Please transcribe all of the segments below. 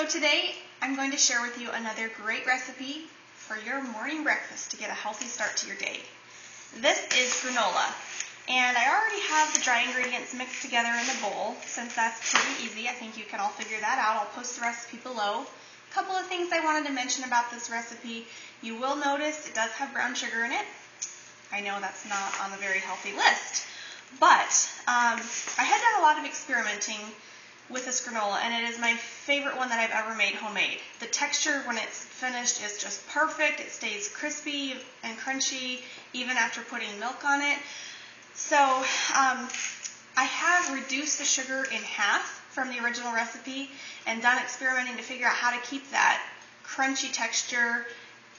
So today I'm going to share with you another great recipe for your morning breakfast to get a healthy start to your day. This is granola, and I already have the dry ingredients mixed together in the bowl. Since that's pretty easy, I think you can all figure that out. I'll post the recipe below. A couple of things I wanted to mention about this recipe. You will notice it does have brown sugar in it. I know that's not on the very healthy list, but I had done a lot of experimenting with this granola, and it is my favorite one that I've ever made homemade. The texture when it's finished is just perfect. It stays crispy and crunchy even after putting milk on it. So I have reduced the sugar in half from the original recipe and done experimenting to figure out how to keep that crunchy texture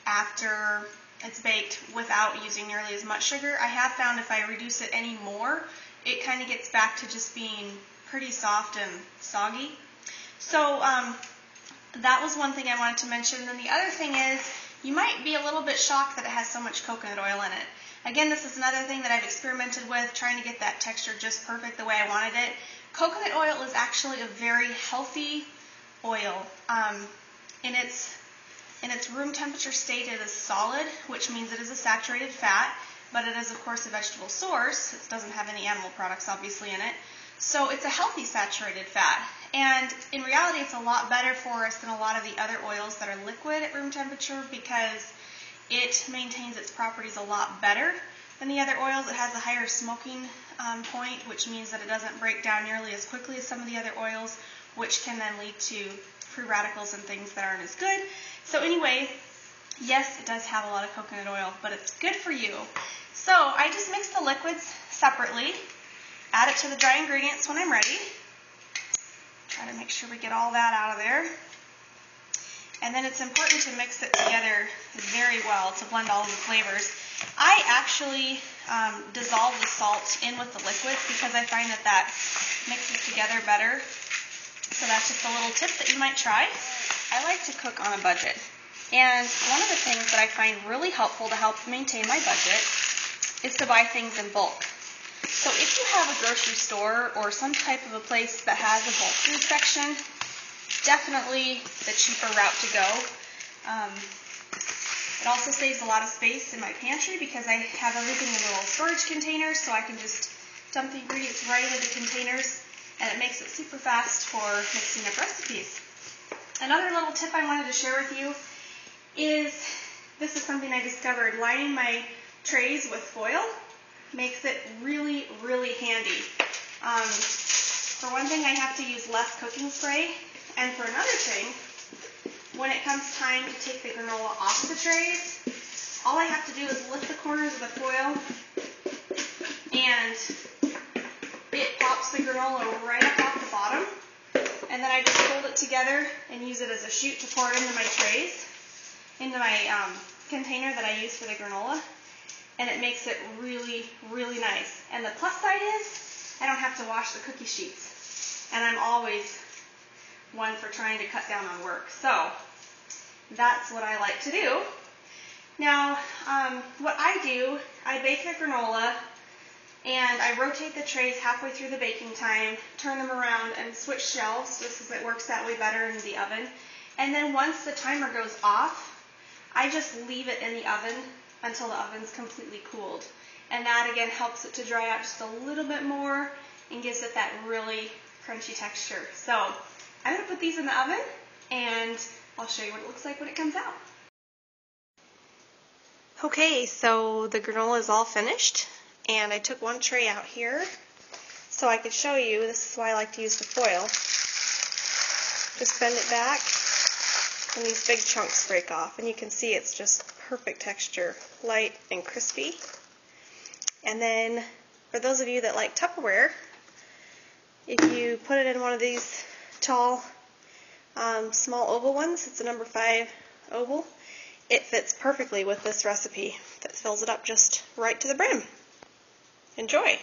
after it's baked without using nearly as much sugar. I have found if I reduce it any more, it kind of gets back to just being pretty soft and soggy. So that was one thing I wanted to mention. And then the other thing is, you might be a little bit shocked that it has so much coconut oil in it. Again, this is another thing that I've experimented with, trying to get that texture just perfect the way I wanted it. Coconut oil is actually a very healthy oil. In its room temperature state, it is solid, which means it is a saturated fat, but it is, of course, a vegetable source. It doesn't have any animal products, obviously, in it. So it's a healthy saturated fat. And in reality, it's a lot better for us than a lot of the other oils that are liquid at room temperature because it maintains its properties a lot better than the other oils. It has a higher smoking point, which means that it doesn't break down nearly as quickly as some of the other oils, which can then lead to free radicals and things that aren't as good. So anyway, yes, it does have a lot of coconut oil, but it's good for you. So I just mix the liquids separately, add it to the dry ingredients when I'm ready. Try to make sure we get all that out of there. And then it's important to mix it together very well to blend all of the flavors. I actually dissolve the salt in with the liquids because I find that that mixes together better. So that's just a little tip that you might try. I like to cook on a budget. And one of the things that I find really helpful to help maintain my budget is to buy things in bulk. So if you have a grocery store or some type of a place that has a bulk food section, definitely the cheaper route to go. It also saves a lot of space in my pantry because I have everything in little storage containers, so I can just dump the ingredients right into the containers, and it makes it super fast for mixing up recipes. Another little tip I wanted to share with you is, this is something I discovered, lining my trays with foil makes it really, really handy. For one thing, I have to use less cooking spray, and for another thing, when it comes time to take the granola off the trays, all I have to do is lift the corners of the foil, and it pops the granola right up off the bottom, and then I just fold it together and use it as a chute to pour it into my trays, into my container that I use for the granola. And it makes it really, really nice. And the plus side is I don't have to wash the cookie sheets. And I'm always one for trying to cut down on work. So that's what I like to do. Now, what I do, I bake the granola, and I rotate the trays halfway through the baking time, turn them around, and switch shelves just because it works that way better in the oven. And then once the timer goes off, I just leave it in the oven until the oven's completely cooled. And that again helps it to dry out just a little bit more and gives it that really crunchy texture. So I'm going to put these in the oven and I'll show you what it looks like when it comes out. Okay, so the granola is all finished, and I took one tray out here so I could show you. This is why I like to use the foil. Just bend it back and these big chunks break off, and you can see it's just perfect texture, light and crispy. And then for those of you that like Tupperware, if you put it in one of these tall small oval ones, it's a number 5 oval, it fits perfectly with this recipe that fills it up just right to the brim. Enjoy!